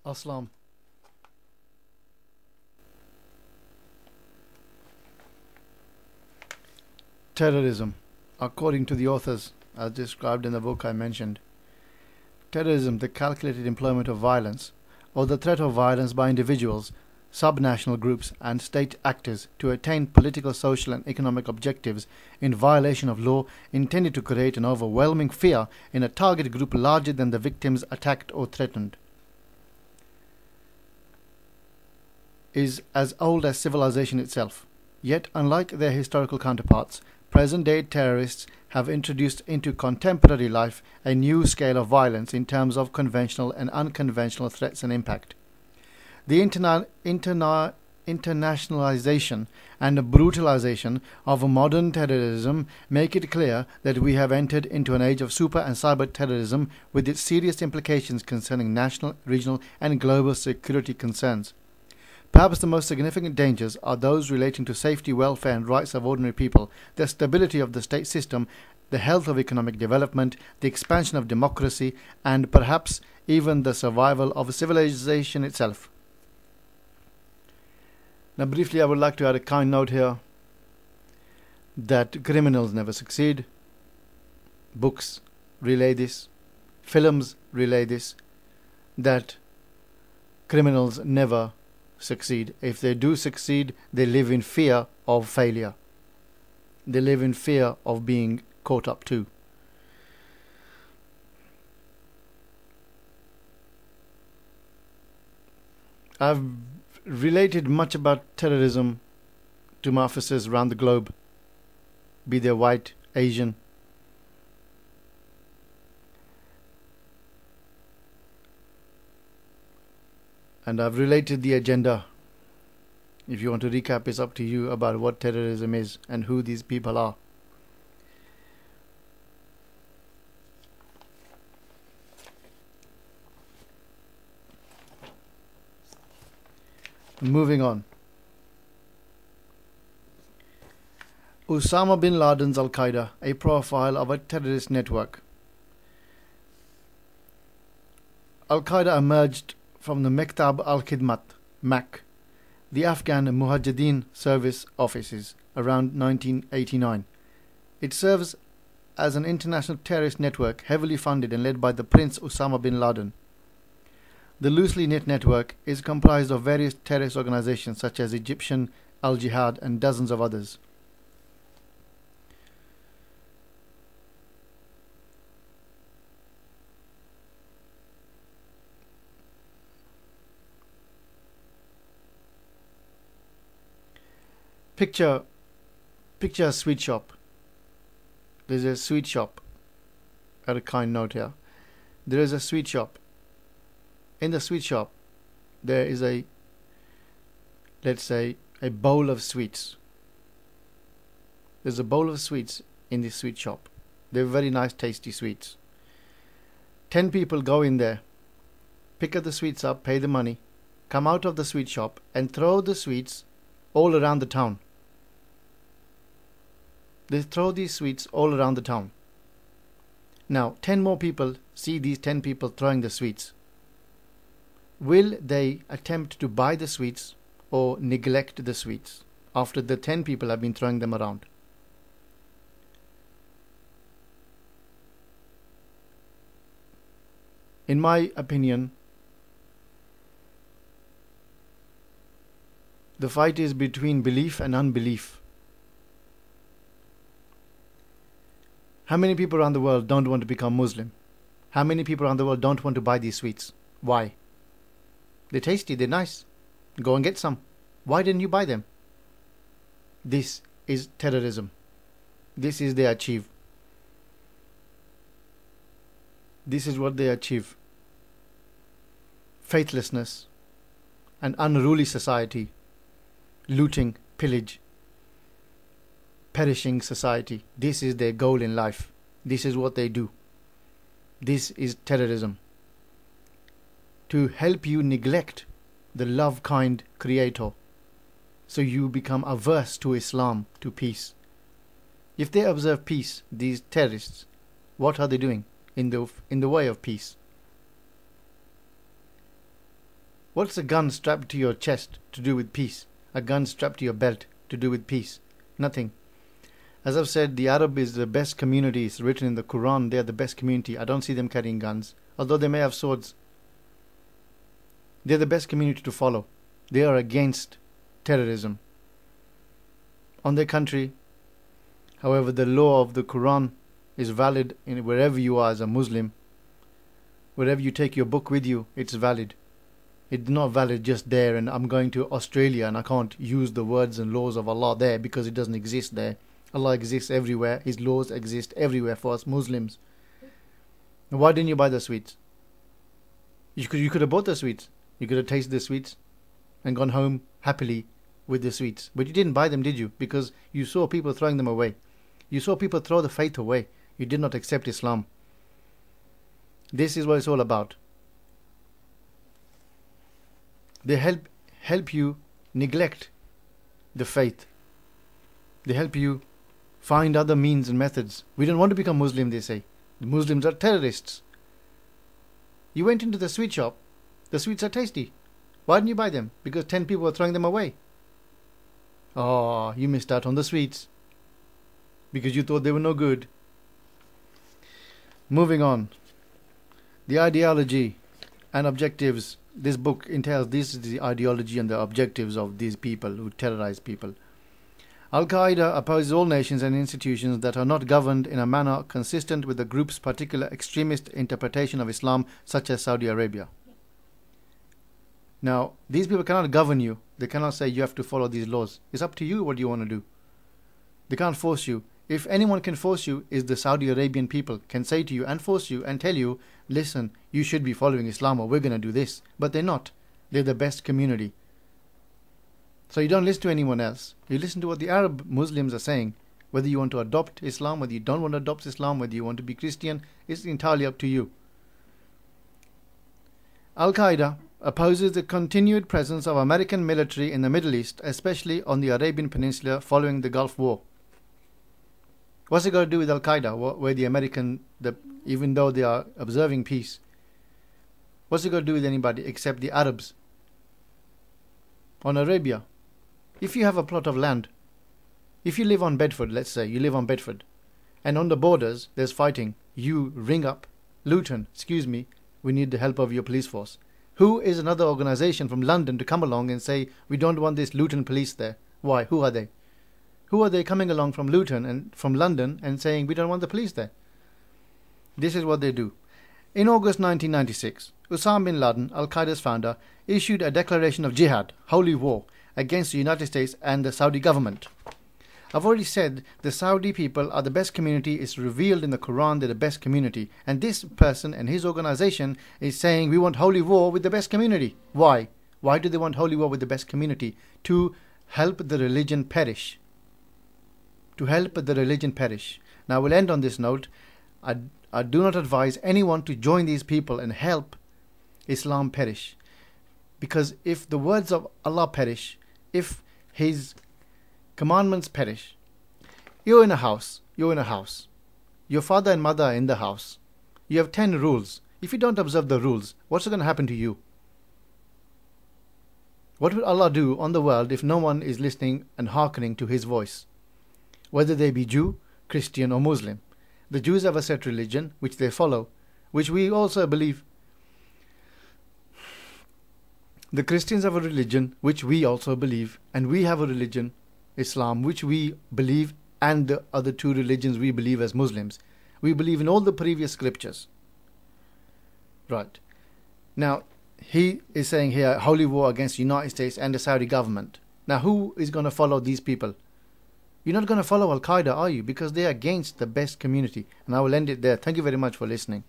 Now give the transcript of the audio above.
Aslam. Terrorism. According to the authors, as described in the book I mentioned, terrorism, the calculated employment of violence, or the threat of violence by individuals, subnational groups, and state actors to attain political, social, and economic objectives in violation of law intended to create an overwhelming fear in a target group larger than the victims attacked or threatened, is as old as civilization itself. Yet, unlike their historical counterparts, present-day terrorists have introduced into contemporary life a new scale of violence in terms of conventional and unconventional threats and impact. The internationalization and brutalization of modern terrorism make it clear that we have entered into an age of super and cyber terrorism with its serious implications concerning national, regional, and global security concerns. Perhaps the most significant dangers are those relating to safety, welfare, and rights of ordinary people, the stability of the state system, the health of economic development, the expansion of democracy, and perhaps even the survival of civilization itself. Now, briefly, I would like to add a kind note here that criminals never succeed. Books relay this, films relay this, that criminals never succeed. If they do succeed, they live in fear of failure. They live in fear of being caught up too. I've related much about terrorism to my officers around the globe, be they white, Asian. And I've related the agenda. If you want to recap, it's up to you about what terrorism is and who these people are. Moving on. Osama bin Laden's Al-Qaeda, a profile of a terrorist network. Al-Qaeda emerged from the Mektab al-Khidmat, MAC, the Afghan Mujahideen service offices, around 1989. It serves as an international terrorist network heavily funded and led by the Prince Osama bin Laden. The loosely knit network is comprised of various terrorist organizations such as Egyptian Al-Jihad and dozens of others. Picture a sweet shop. There's a sweet shop. Add a kind note here. There is a sweet shop. In the sweet shop, there is let's say, a bowl of sweets. There's a bowl of sweets in this sweet shop. They're very nice, tasty sweets. 10 people go in there, pick up the sweets up, pay the money, come out of the sweet shop, and throw the sweets all around the town. They throw these sweets all around the town. Now, 10 more people see these 10 people throwing the sweets. Will they attempt to buy the sweets or neglect the sweets after the 10 people have been throwing them around? In my opinion, the fight is between belief and unbelief. How many people around the world don't want to become Muslim? How many people around the world don't want to buy these sweets? Why? They're tasty, they're nice. Go and get some. Why didn't you buy them? This is terrorism. This is they achieve. This is what they achieve. Faithlessness, an unruly society, looting, pillage, perishing society. This is their goal in life. This is what they do. This is terrorism. To help you neglect the love-kind Creator, so you become averse to Islam, to peace. If they observe peace, these terrorists, what are they doing in the way of peace? What's a gun strapped to your chest to do with peace? A gun strapped to your belt to do with peace? Nothing. As I've said, the Arab is the best community. It's written in the Quran. They are the best community. I don't see them carrying guns, although they may have swords. They're the best community to follow. They are against terrorism on their country. However, the law of the Quran is valid in wherever you are as a Muslim. Wherever you take your book with you, it's valid. It's not valid just there, and I'm going to Australia and I can't use the words and laws of Allah there because it doesn't exist there. Allah exists everywhere. His laws exist everywhere for us Muslims. And why didn't you buy the sweets? You could have bought the sweets. You could have tasted the sweets and gone home happily with the sweets. But you didn't buy them, did you? Because you saw people throwing them away. You saw people throw the faith away. You did not accept Islam. This is what it's all about. They help you neglect the faith. They help you find other means and methods. We don't want to become Muslim, they say. The Muslims are terrorists. You went into the sweet shop. The sweets are tasty. Why didn't you buy them? Because 10 people were throwing them away. Oh, you missed out on the sweets. Because you thought they were no good. Moving on. The ideology and objectives. This book entails this is the ideology and the objectives of these people who terrorize people. Al-Qaeda opposes all nations and institutions that are not governed in a manner consistent with the group's particular extremist interpretation of Islam, such as Saudi Arabia. Now, these people cannot govern you. They cannot say you have to follow these laws. It's up to you what you want to do. They can't force you. If anyone can force you, is the Saudi Arabian people can say to you and force you and tell you, listen, you should be following Islam or we're going to do this. But they're not. They're the best community. So you don't listen to anyone else. You listen to what the Arab Muslims are saying. Whether you want to adopt Islam, whether you don't want to adopt Islam, whether you want to be Christian, it's entirely up to you. Al-Qaeda opposes the continued presence of American military in the Middle East, especially on the Arabian Peninsula following the Gulf War. What's it got to do with Al-Qaeda, where the American, even though they are observing peace? What's it got to do with anybody except the Arabs? On Arabia, if you have a plot of land, if you live on Bedford, let's say, you live on Bedford, and on the borders there's fighting, you ring up Luton, excuse me, we need the help of your police force. Who is another organization from London to come along and say, we don't want this Luton police there? Why? Who are they? Who are they coming along from Luton and from London and saying, we don't want the police there? This is what they do. In August 1996, Osama bin Laden, Al-Qaeda's founder, issued a declaration of jihad, holy war, against the United States and the Saudi government. I've already said the Saudi people are the best community. It's revealed in the Quran they're the best community. And this person and his organization is saying we want holy war with the best community. Why? Why do they want holy war with the best community? To help the religion perish. To help the religion perish. Now we'll end on this note. I do not advise anyone to join these people and help Islam perish. Because if the words of Allah perish, if His commandments perish, you're in a house. Your father and mother are in the house. You have 10 rules. If you don't observe the rules, what's going to happen to you? What will Allah do on the world if no one is listening and hearkening to His voice? Whether they be Jew, Christian or Muslim. The Jews have a set religion which they follow, which we also believe. The Christians have a religion which we also believe, and we have a religion, Islam, which we believe, and the other two religions we believe as Muslims. We believe in all the previous scriptures. Right. Now, he is saying here, holy war against the United States and the Saudi government. Now, who is going to follow these people? You're not going to follow Al-Qaeda, are you? Because they are against the best community. And I will end it there. Thank you very much for listening.